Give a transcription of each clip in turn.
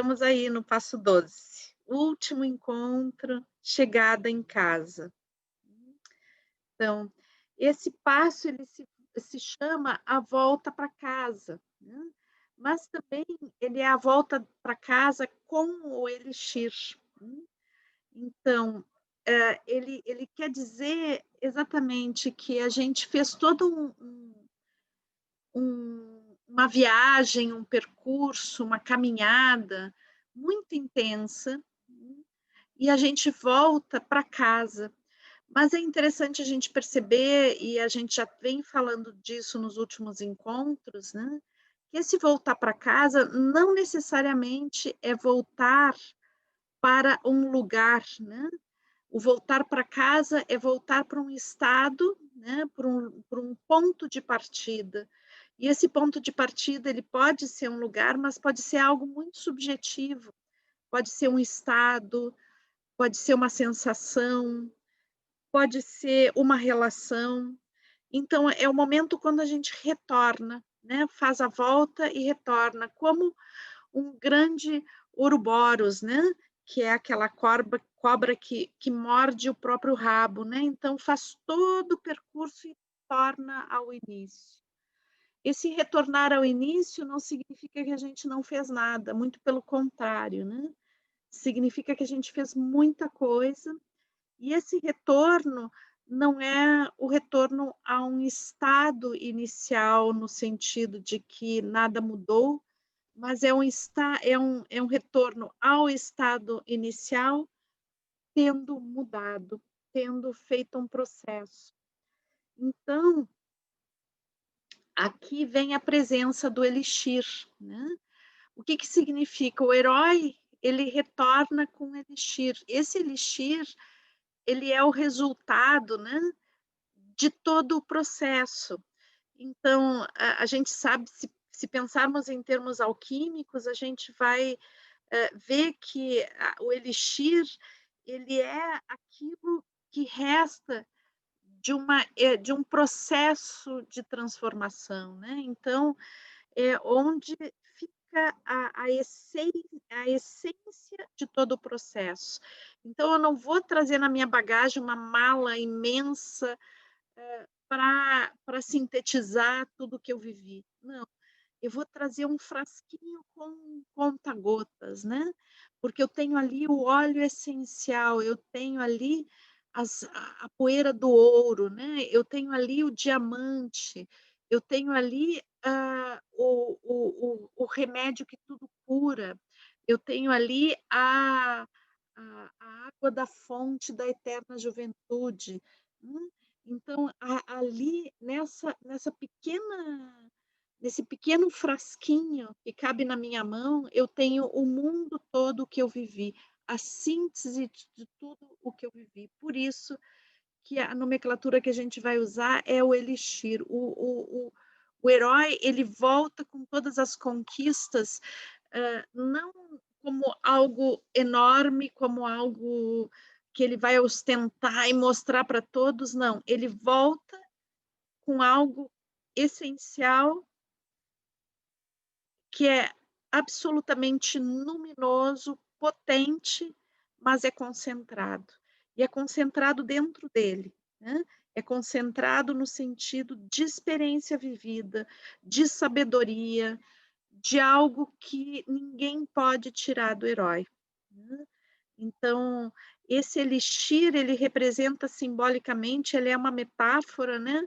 estamos aí no passo 12, último encontro, chegada em casa. Então, esse passo ele se chama a volta para casa, né, mas também ele é a volta para casa com o elixir, né. Então, ele quer dizer exatamente que a gente fez todo uma viagem, um percurso, uma caminhada muito intensa, né, e a gente volta para casa. Mas é interessante a gente perceber, e a gente já vem falando disso nos últimos encontros, né, que esse voltar para casa não necessariamente é voltar para um lugar, né. O voltar para casa é voltar para um estado, né, para um ponto de partida. E esse ponto de partida, ele pode ser um lugar, mas pode ser algo muito subjetivo, pode ser um estado, pode ser uma sensação, pode ser uma relação. Então é o momento quando a gente retorna, né, faz a volta e retorna, como um grande Ouroboros, né, que é aquela cobra que morde o próprio rabo, né, então faz todo o percurso e torna ao início. Esse retornar ao início não significa que a gente não fez nada, muito pelo contrário, né, significa que a gente fez muita coisa, e esse retorno não é o retorno a um estado inicial, no sentido de que nada mudou, mas é um retorno ao estado inicial, tendo mudado, tendo feito um processo. Então, aqui vem a presença do elixir, né. O que que significa? O herói, ele retorna com o elixir. Esse elixir, ele é o resultado, né, de todo o processo. Então, a gente sabe, se pensarmos em termos alquímicos, a gente vai ver que o elixir, ele é aquilo que resta de um processo de transformação, né. Então, é onde fica a essência de todo o processo. Então eu não vou trazer na minha bagagem uma mala imensa, para sintetizar tudo que eu vivi. Não, eu vou trazer um frasquinho com conta-gotas, né, porque eu tenho ali o óleo essencial, eu tenho ali a poeira do ouro, né, eu tenho ali o diamante, eu tenho ali, o remédio que tudo cura, eu tenho ali a água da fonte da eterna juventude, né. Então, ali nesse pequeno frasquinho que cabe na minha mão, eu tenho o mundo todo que eu vivi, a síntese de tudo o que eu vivi. Por isso que a nomenclatura que a gente vai usar é o elixir. O herói, ele volta com todas as conquistas, não como algo enorme, como algo que ele vai ostentar e mostrar para todos, não, ele volta com algo essencial, que é absolutamente luminoso, potente, mas é concentrado. E é concentrado dentro dele, né, é concentrado no sentido de experiência vivida, de sabedoria, de algo que ninguém pode tirar do herói, né. Então, esse elixir, ele representa simbolicamente, ele é uma metáfora, né,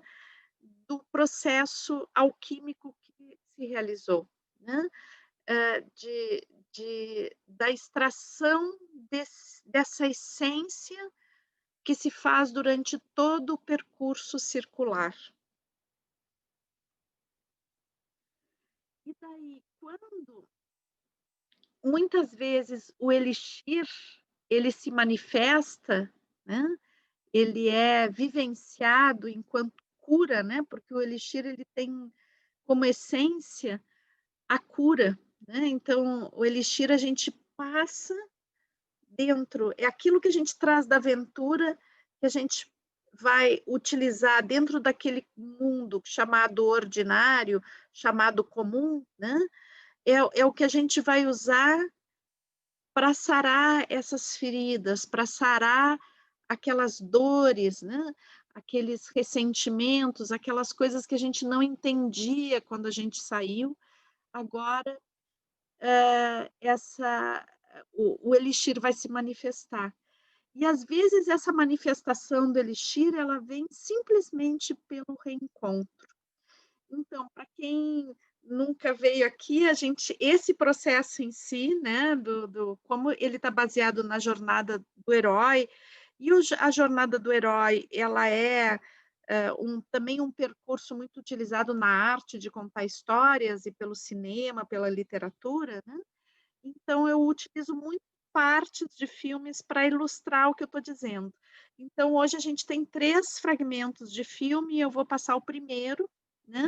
do processo alquímico que se realizou, né, da extração dessa essência que se faz durante todo o percurso circular. E daí, quando muitas vezes o elixir, ele se manifesta, né, ele é vivenciado enquanto cura, né, porque o elixir ele tem como essência a cura, né, então o elixir a gente passa dentro, é aquilo que a gente traz da aventura, que a gente vai utilizar dentro daquele mundo chamado ordinário, chamado comum, né, é o que a gente vai usar para sarar essas feridas, para sarar aquelas dores, né, aqueles ressentimentos, aquelas coisas que a gente não entendia quando a gente saiu, agora, essa o elixir vai se manifestar. E às vezes essa manifestação do elixir, ela vem simplesmente pelo reencontro. Então, para quem nunca veio aqui, a gente esse processo em si, né, do como ele está baseado na jornada do herói, e a jornada do herói, ela é, também um percurso muito utilizado na arte de contar histórias e pelo cinema, pela literatura, né, então eu utilizo muito partes de filmes para ilustrar o que eu estou dizendo. Então hoje a gente tem 3 fragmentos de filme e eu vou passar o primeiro, né,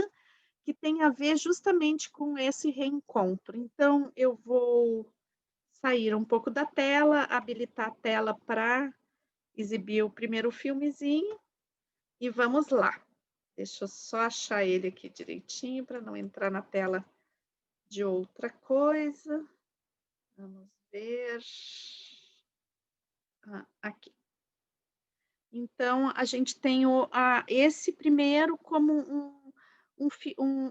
que tem a ver justamente com esse reencontro. Então, eu vou sair um pouco da tela, habilitar a tela para exibir o primeiro filmezinho e vamos lá. Deixa eu só achar ele aqui direitinho para não entrar na tela de outra coisa. Vamos ver. Aqui. Então, a gente tem esse primeiro como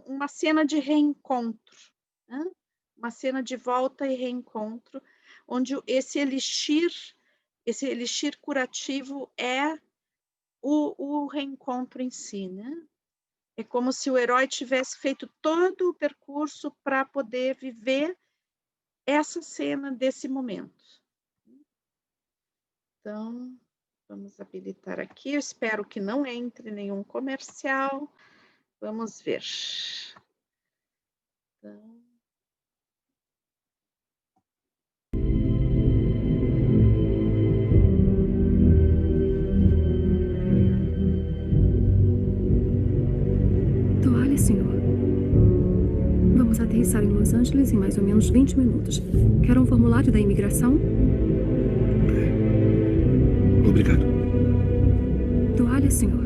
uma cena de reencontro, né? Uma cena de volta e reencontro, onde esse elixir curativo é o reencontro em si, né? É como se o herói tivesse feito todo o percurso para poder viver essa cena desse momento. Então, vamos habilitar aqui, eu espero que não entre nenhum comercial. Vamos ver. Então... Toalha, senhor. Vamos aterrissar em Los Angeles em mais ou menos 20 minutos. Quer um formulário da imigração? Obrigado. Toalha, senhor.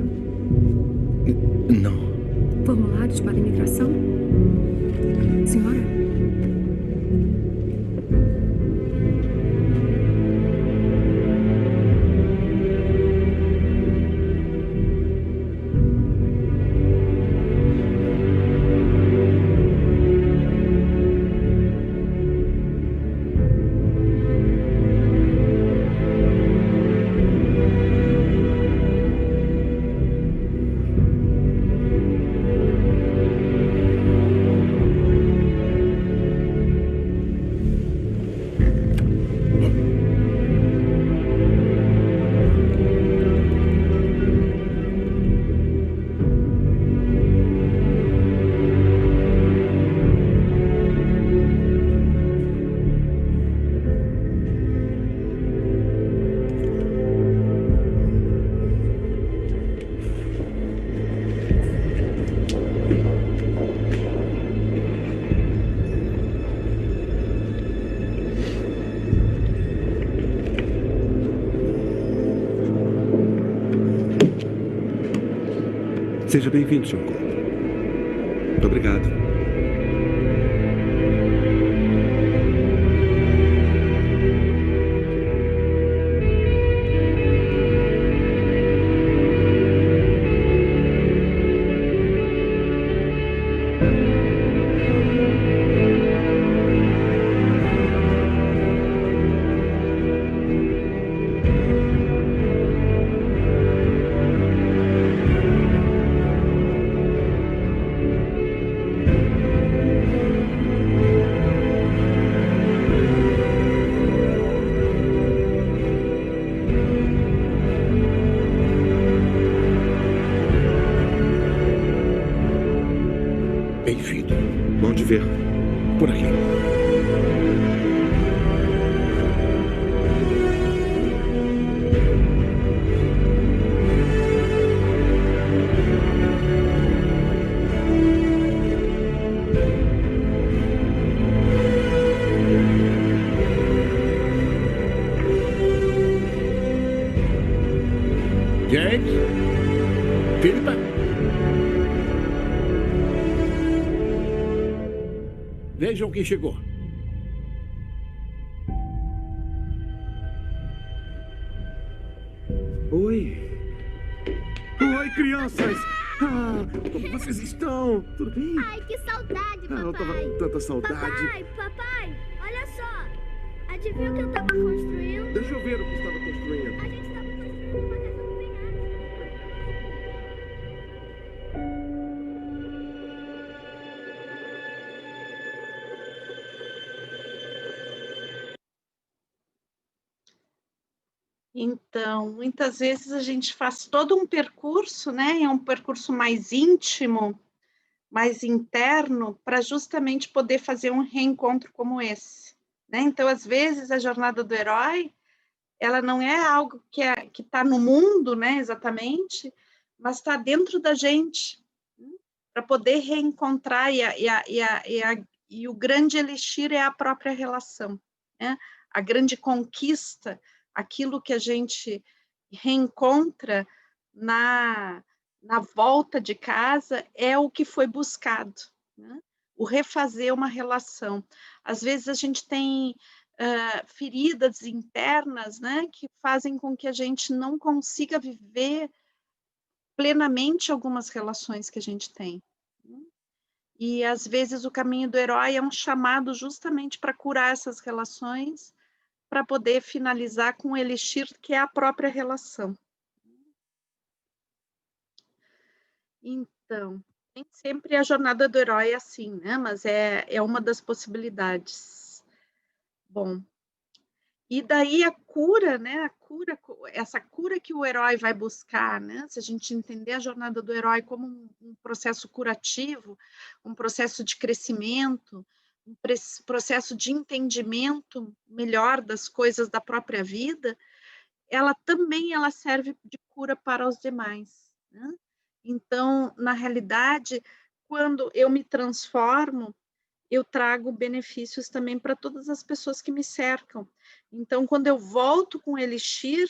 Não. Formulários para imigração? Senhora? Seja bem-vindo, Sr. Cole. Muito obrigado. Bem-vindo. Bom de ver. Por aqui. James? Philippa? Vejam quem chegou. Oi. Oi, crianças. Como vocês estão? Tudo bem? Ai, que saudade, papai. Eu tava com tanta saudade. Papai, olha só. Adivinha o que eu tava construindo? Deixa eu ver o que estava construindo. A gente tava construindo uma casa no penhasco. Então, muitas vezes a gente faz todo um percurso, né? É um percurso mais íntimo, mais interno, para justamente poder fazer um reencontro como esse, né? Então, às vezes, a jornada do herói, ela não é algo que está no mundo, né? Exatamente, mas está dentro da gente, para poder reencontrar, e o grande elixir é a própria relação, né? A grande conquista, aquilo que a gente reencontra na volta de casa, é o que foi buscado, né? O refazer uma relação. Às vezes a gente tem feridas internas, né, que fazem com que a gente não consiga viver plenamente algumas relações que a gente tem. E, às vezes, o caminho do herói é um chamado justamente para curar essas relações, para poder finalizar com o elixir, que é a própria relação. Então, nem sempre a jornada do herói é assim, né? Mas é uma das possibilidades. Bom, e daí a cura, né? Essa cura que o herói vai buscar, né? Se a gente entender a jornada do herói como um processo curativo, um processo de crescimento, um processo de entendimento melhor das coisas da própria vida, ela também serve de cura para os demais, né? Então, na realidade, quando eu me transformo, eu trago benefícios também para todas as pessoas que me cercam. Então, quando eu volto com o elixir,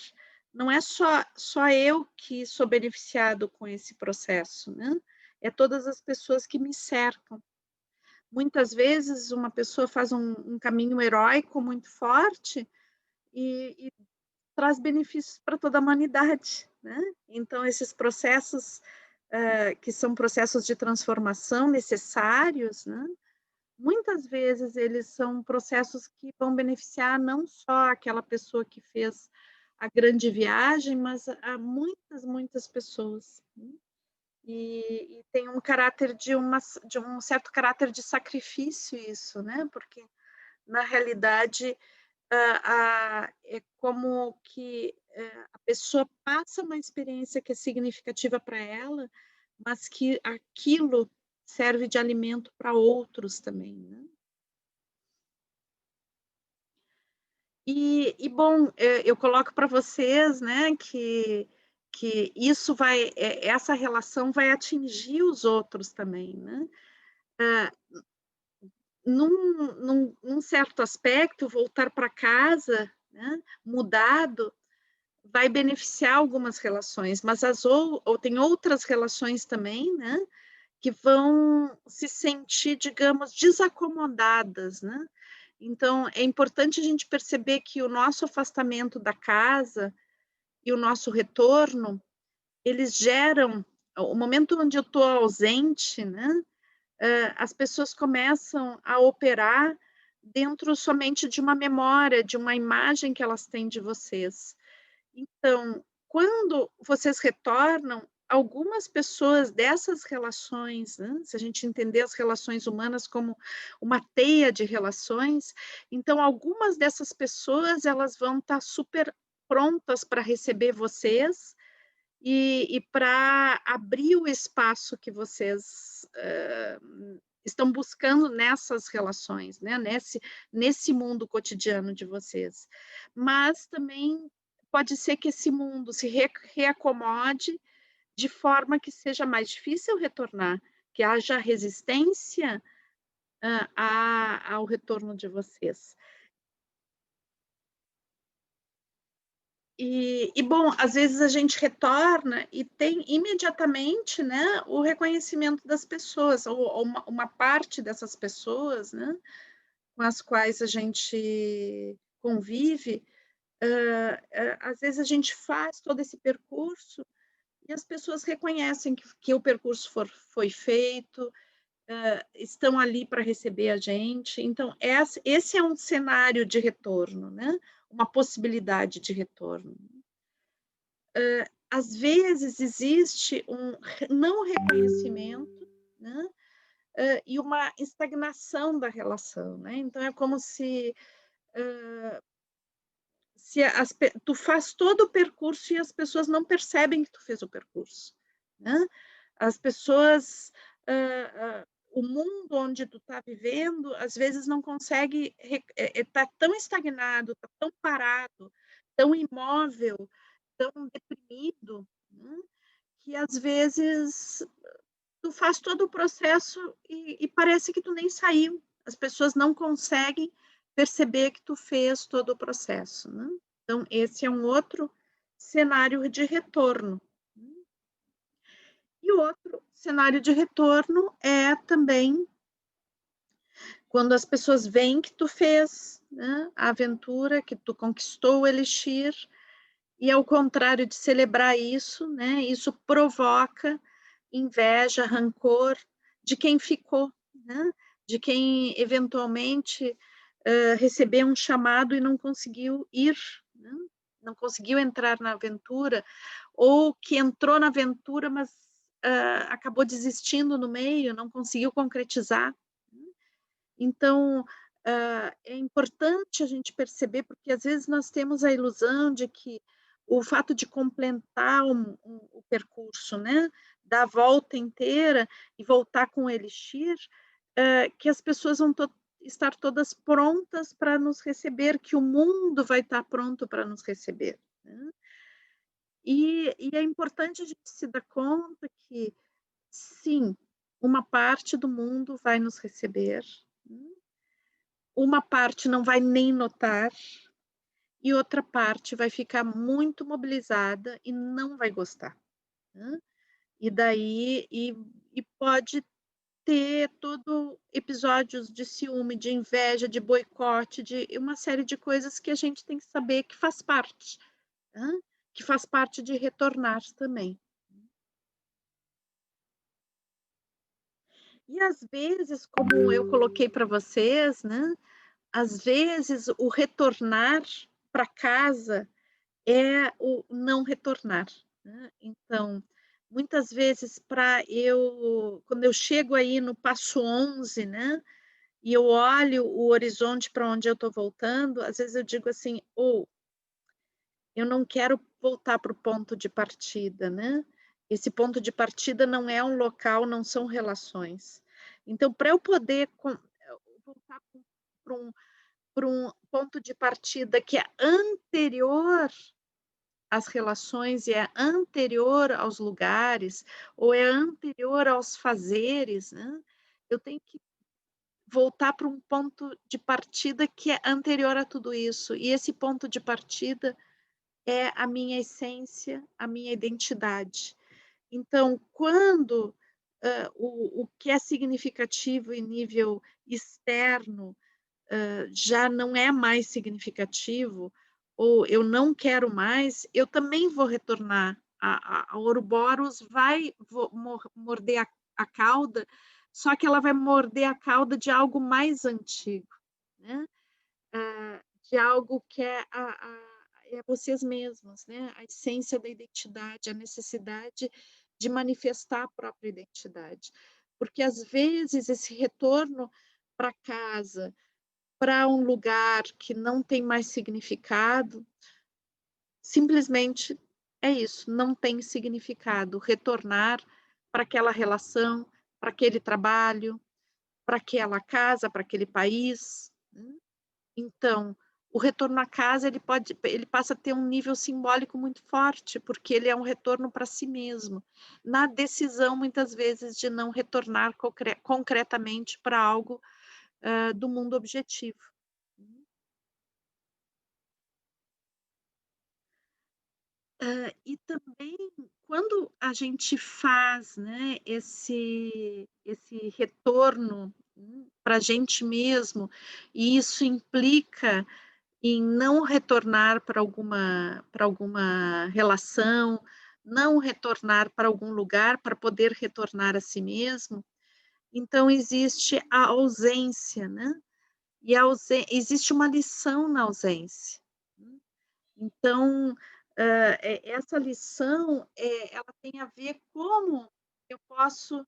não é só eu que sou beneficiado com esse processo, né? É todas as pessoas que me cercam. Muitas vezes, uma pessoa faz um caminho heróico muito forte e traz benefícios para toda a humanidade, né? Então, esses processos, que são processos de transformação necessários, né? Muitas vezes eles são processos que vão beneficiar não só aquela pessoa que fez a grande viagem, mas a muitas, muitas pessoas, né? E tem um caráter de um certo caráter de sacrifício isso, né? Porque, na realidade, é como que a pessoa passa uma experiência que é significativa para ela, mas que aquilo serve de alimento para outros também, né? Bom, eu coloco para vocês, né, que isso essa relação vai atingir os outros também, né? Num certo aspecto, voltar para casa, né, mudado, vai beneficiar algumas relações, mas ou tem outras relações também, né, que vão se sentir, digamos, desacomodadas, né? Então, é importante a gente perceber que o nosso afastamento da casa e o nosso retorno, eles geram o momento onde eu estou ausente, né? As pessoas começam a operar dentro somente de uma memória, de uma imagem que elas têm de vocês. Então, quando vocês retornam, algumas pessoas dessas relações, né, se a gente entender as relações humanas como uma teia de relações, então algumas dessas pessoas, elas vão estar super prontas para receber vocês e para abrir o espaço que vocês estão buscando nessas relações, né, nesse mundo cotidiano de vocês. Mas também pode ser que esse mundo se reacomode de forma que seja mais difícil retornar, que haja resistência ao retorno de vocês. Bom, às vezes a gente retorna e tem imediatamente, né, o reconhecimento das pessoas, ou uma parte dessas pessoas, né, com as quais a gente convive, Às vezes a gente faz todo esse percurso e as pessoas reconhecem que o percurso foi feito, estão ali para receber a gente. Então, esse é um cenário de retorno, né? Uma possibilidade de retorno. Às vezes existe um não reconhecimento, né? E uma estagnação da relação, né? Então, é como se tu faz todo o percurso e as pessoas não percebem que tu fez o percurso, né? As pessoas, o mundo onde tu está vivendo, às vezes não consegue, está tão estagnado, está tão parado, tão imóvel, tão deprimido, né? Que às vezes tu faz todo o processo e parece que tu nem saiu. As pessoas não conseguem perceber que tu fez todo o processo, né? Então, esse é um outro cenário de retorno. E o outro cenário de retorno é também quando as pessoas veem que tu fez, né, a aventura, que tu conquistou o Elixir, e ao contrário de celebrar isso, né, isso provoca inveja, rancor de quem ficou, né, de quem eventualmente recebeu um chamado e não conseguiu ir, né, não conseguiu entrar na aventura, ou que entrou na aventura, mas acabou desistindo no meio, não conseguiu concretizar. Então, é importante a gente perceber, porque às vezes nós temos a ilusão de que o fato de completar o percurso, né, dar a volta inteira e voltar com o Elixir, que as pessoas vão estar todas prontas para nos receber, que o mundo vai estar pronto para nos receber, né? E é importante a gente se dar conta que, sim, uma parte do mundo vai nos receber, né? Uma parte não vai nem notar e outra parte vai ficar muito mobilizada e não vai gostar, né? E daí pode ter todo episódios de ciúme, de inveja, de boicote, de uma série de coisas que a gente tem que saber que faz parte, né? Que faz parte de retornar também. E às vezes, como eu coloquei para vocês, né? Às vezes o retornar para casa é o não retornar, né? Então, muitas vezes quando eu chego aí no passo 11, né, e eu olho o horizonte para onde eu estou voltando, às vezes eu digo assim: "Ou eu não quero voltar para o ponto de partida", né? Esse ponto de partida não é um local, não são relações. Então, para eu poder voltar para um ponto de partida que é anterior às relações e é anterior aos lugares, ou é anterior aos fazeres, né? Eu tenho que voltar para um ponto de partida que é anterior a tudo isso. E esse ponto de partida é a minha essência, a minha identidade. Então, quando o que é significativo em nível externo já não é mais significativo, ou eu não quero mais, eu também vou retornar. A Ouroboros vai morder a cauda, só que ela vai morder a cauda de algo mais antigo, né? De algo que é vocês mesmos, né? A essência da identidade, a necessidade de manifestar a própria identidade. Porque, às vezes, esse retorno para casa, para um lugar que não tem mais significado, simplesmente é isso, não tem significado. Retornar para aquela relação, para aquele trabalho, para aquela casa, para aquele país, né? Então, o retorno à casa, ele passa a ter um nível simbólico muito forte, porque ele é um retorno para si mesmo, na decisão, muitas vezes, de não retornar concretamente para algo do mundo objetivo. E também, quando a gente faz, né, esse retorno para a gente mesmo, e isso implica em não retornar para alguma relação, não retornar para algum lugar para poder retornar a si mesmo. Então existe a ausência, né, e existe uma lição na ausência. Então, essa lição, ela tem a ver como eu posso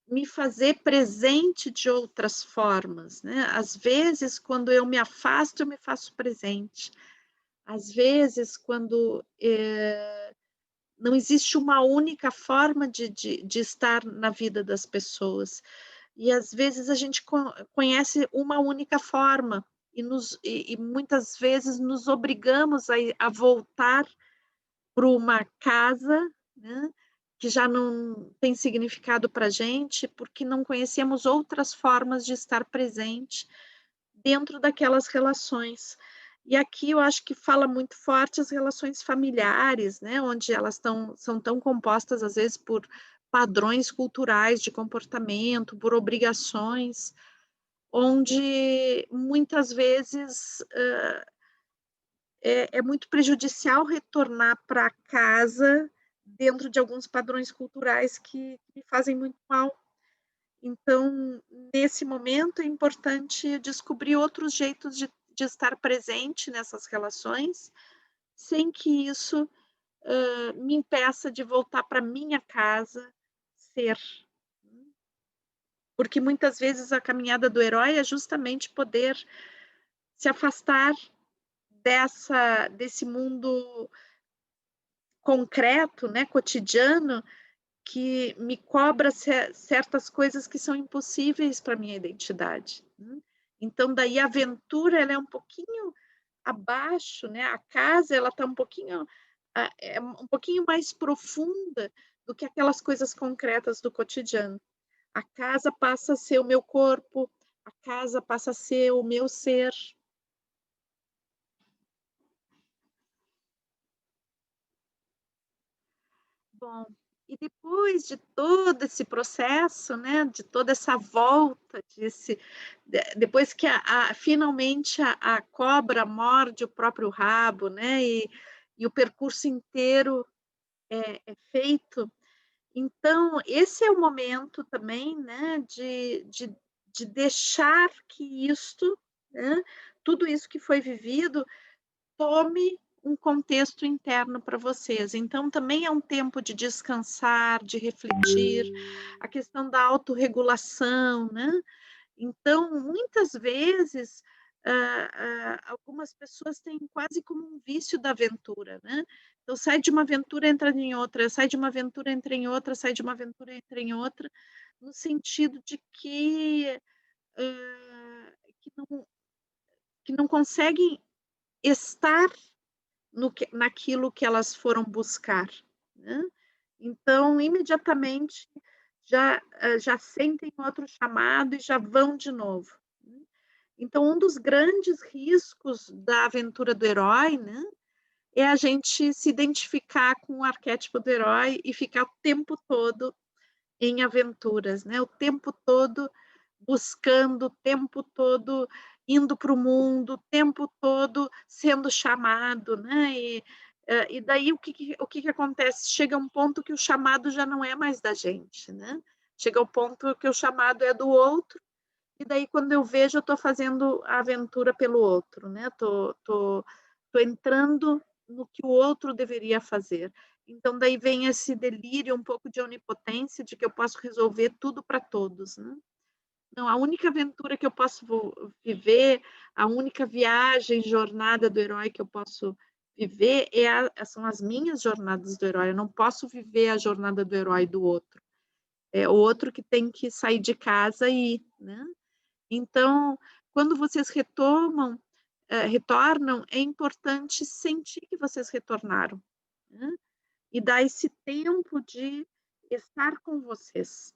me fazer presente de outras formas, né. Às vezes, quando eu me afasto, eu me faço presente. Às vezes, quando, não existe uma única forma de estar na vida das pessoas. E às vezes a gente conhece uma única forma e muitas vezes nos obrigamos a voltar para uma casa, né, que já não tem significado para a gente, porque não conhecemos outras formas de estar presente dentro daquelas relações. E aqui eu acho que fala muito forte as relações familiares, né, onde elas são tão compostas, às vezes, por padrões culturais de comportamento, por obrigações, onde muitas vezes, é muito prejudicial retornar para casa dentro de alguns padrões culturais que me fazem muito mal. Então, nesse momento, é importante descobrir outros jeitos de estar presente nessas relações, sem que isso, me impeça de voltar para minha casa, ser. Porque muitas vezes a caminhada do herói é justamente poder se afastar desse mundo concreto, né, cotidiano, que me cobra certas coisas que são impossíveis para minha identidade, né. Então daí a aventura ela é um pouquinho abaixo, né, a casa ela está um pouquinho, é um pouquinho mais profunda do que aquelas coisas concretas do cotidiano. A casa passa a ser o meu corpo, a casa passa a ser o meu ser. Bom, e depois de todo esse processo, né, de toda essa volta, depois que finalmente a cobra morde o próprio rabo, né, e o percurso inteiro é feito, então esse é o momento também, né, de deixar que isto, né, tudo isso que foi vivido tome um contexto interno para vocês. Então, também é um tempo de descansar, de refletir, a questão da autorregulação, né. Então, muitas vezes, algumas pessoas têm quase como um vício da aventura, né. Então sai de uma aventura, entra em outra, sai de uma aventura, entra em outra, sai de uma aventura, entra em outra, no sentido de hã, que não conseguem estar naquilo que elas foram buscar, né. Então, imediatamente já sentem outro chamado e já vão de novo, né. Então, um dos grandes riscos da aventura do herói, né, é a gente se identificar com o arquétipo do herói e ficar o tempo todo em aventuras, né, o tempo todo buscando, o tempo todo indo para o mundo, o tempo todo sendo chamado, né, e daí o que que acontece? Chega um ponto que o chamado já não é mais da gente, né, chega ao ponto que o chamado é do outro, e daí quando eu vejo eu estou fazendo a aventura pelo outro, né, tô entrando no que o outro deveria fazer. Então daí vem esse delírio um pouco de onipotência, de que eu posso resolver tudo para todos, né. Não, a única aventura que eu posso viver, a única viagem, jornada do herói que eu posso viver são as minhas jornadas do herói, eu não posso viver a jornada do herói do outro. É o outro que tem que sair de casa e ir, né. Então, quando vocês retornam, é importante sentir que vocês retornaram, né, e dar esse tempo de estar com vocês.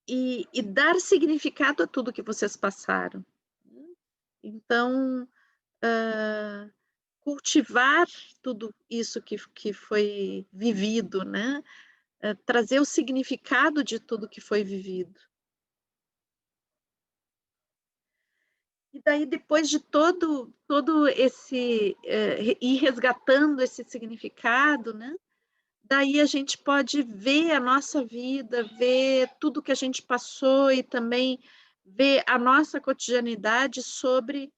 E dar significado a tudo que vocês passaram, né. Então, hã, cultivar tudo isso que foi vivido, né, trazer o significado de tudo que foi vivido. E daí, depois de todo esse, ir resgatando esse significado, né, daí a gente pode ver a nossa vida, ver tudo que a gente passou e também ver a nossa cotidianidade sobre,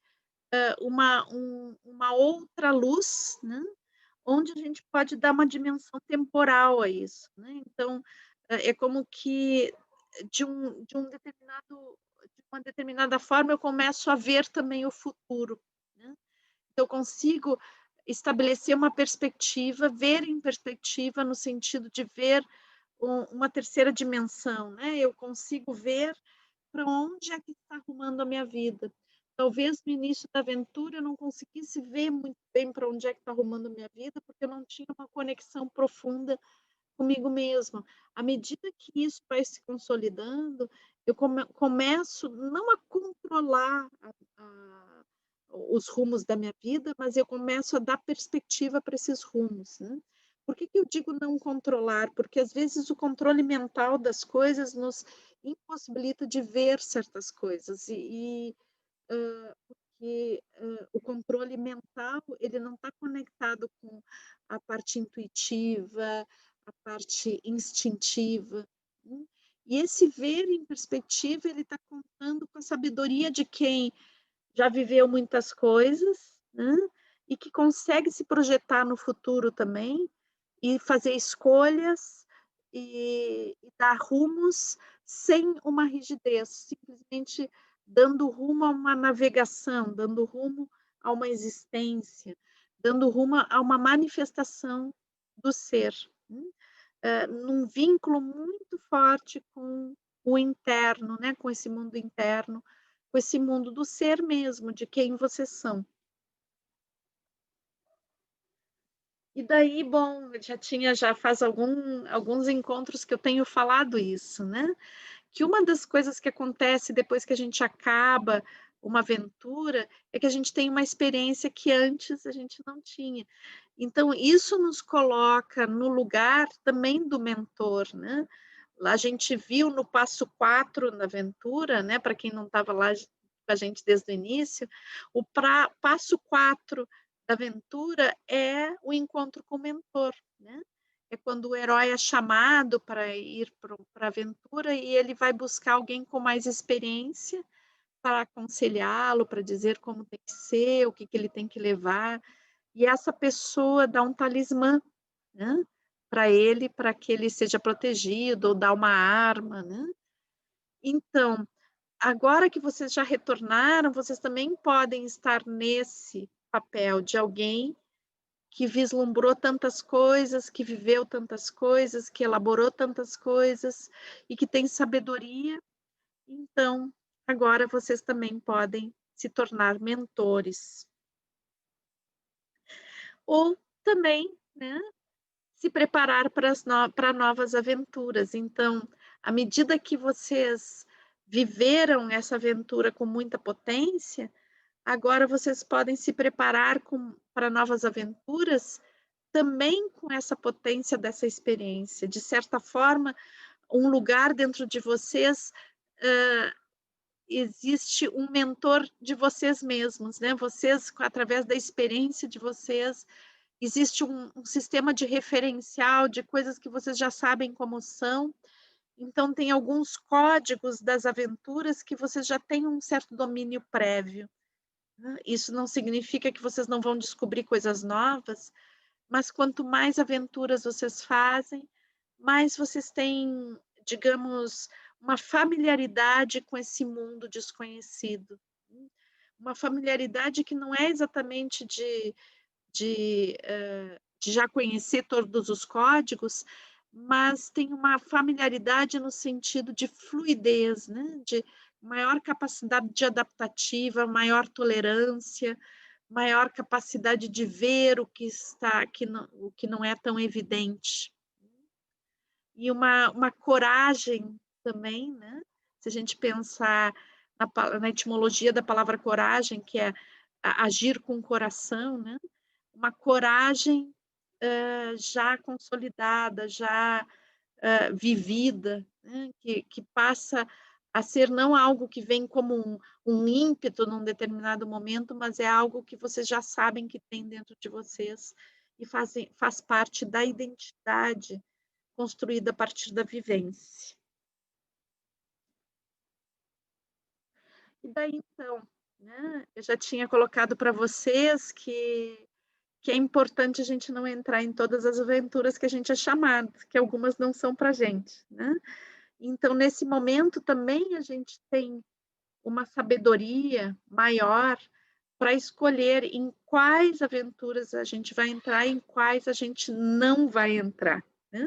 uma outra luz, né, onde a gente pode dar uma dimensão temporal a isso, né. Então, é como que de uma determinada forma eu começo a ver também o futuro, né. Eu consigo estabelecer uma perspectiva, ver em perspectiva no sentido de ver uma terceira dimensão, né, eu consigo ver para onde é que está arrumando a minha vida. Talvez no início da aventura eu não conseguisse ver muito bem para onde é que está arrumando a minha vida, porque eu não tinha uma conexão profunda comigo mesma. À medida que isso vai se consolidando, eu começo não a controlar a os rumos da minha vida, mas eu começo a dar perspectiva para esses rumos, né. Por que que eu digo não controlar? Porque às vezes o controle mental das coisas nos impossibilita de ver certas coisas porque, o controle mental, ele não está conectado com a parte intuitiva, a parte instintiva, né. E esse ver em perspectiva, ele está contando com a sabedoria de quem já viveu muitas coisas, né, e que consegue se projetar no futuro também, e fazer escolhas, e dar rumos sem uma rigidez, simplesmente dando rumo a uma navegação, dando rumo a uma existência, dando rumo a uma manifestação do ser, né, num vínculo muito forte com o interno, né, com esse mundo interno, com esse mundo do ser mesmo, de quem vocês são. E daí, bom, já faz alguns encontros que eu tenho falado isso, né, que uma das coisas que acontece depois que a gente acaba uma aventura, é que a gente tem uma experiência que antes a gente não tinha. Então isso nos coloca no lugar também do mentor, né. Lá a gente viu no passo 4 da aventura, né, para quem não estava lá com a gente desde o início, o passo 4 da aventura é o encontro com o mentor, né. É quando o herói é chamado para ir pra aventura e ele vai buscar alguém com mais experiência para aconselhá-lo, para dizer como tem que ser, o que que ele tem que levar, e essa pessoa dá um talismã, né, para ele, para que ele seja protegido ou dá uma arma, né. Então, agora que vocês já retornaram, vocês também podem estar nesse papel de alguém que vislumbrou tantas coisas, que viveu tantas coisas, que elaborou tantas coisas e que tem sabedoria, então agora vocês também podem se tornar mentores. Ou também, né, se preparar para novas aventuras. Então, à medida que vocês viveram essa aventura com muita potência, agora vocês podem se preparar para novas aventuras, também com essa potência dessa experiência. De certa forma, um lugar dentro de vocês, hã, existe um mentor de vocês mesmos, né, vocês, através da experiência de vocês, existe um sistema de referencial de coisas que vocês já sabem como são, então tem alguns códigos das aventuras que vocês já têm um certo domínio prévio, né. Isso não significa que vocês não vão descobrir coisas novas, mas quanto mais aventuras vocês fazem, mais vocês têm, digamos, uma familiaridade com esse mundo desconhecido, uma familiaridade que não é exatamente de já conhecer todos os códigos, mas tem uma familiaridade no sentido de fluidez, né, de maior capacidade de adaptativa, maior tolerância, maior capacidade de ver o que não é tão evidente. E uma coragem também, né, se a gente pensar na etimologia da palavra coragem, que é agir com o coração, né, uma coragem, já consolidada, já, vivida, né, que passa a ser não algo que vem como um ímpeto num determinado momento, mas é algo que vocês já sabem que tem dentro de vocês e faz parte da identidade construída a partir da vivência. E daí então, né, eu já tinha colocado para vocês que é importante a gente não entrar em todas as aventuras que a gente é chamado, que algumas não são para gente, né. Então nesse momento também a gente tem uma sabedoria maior para escolher em quais aventuras a gente vai entrar e em quais a gente não vai entrar, né.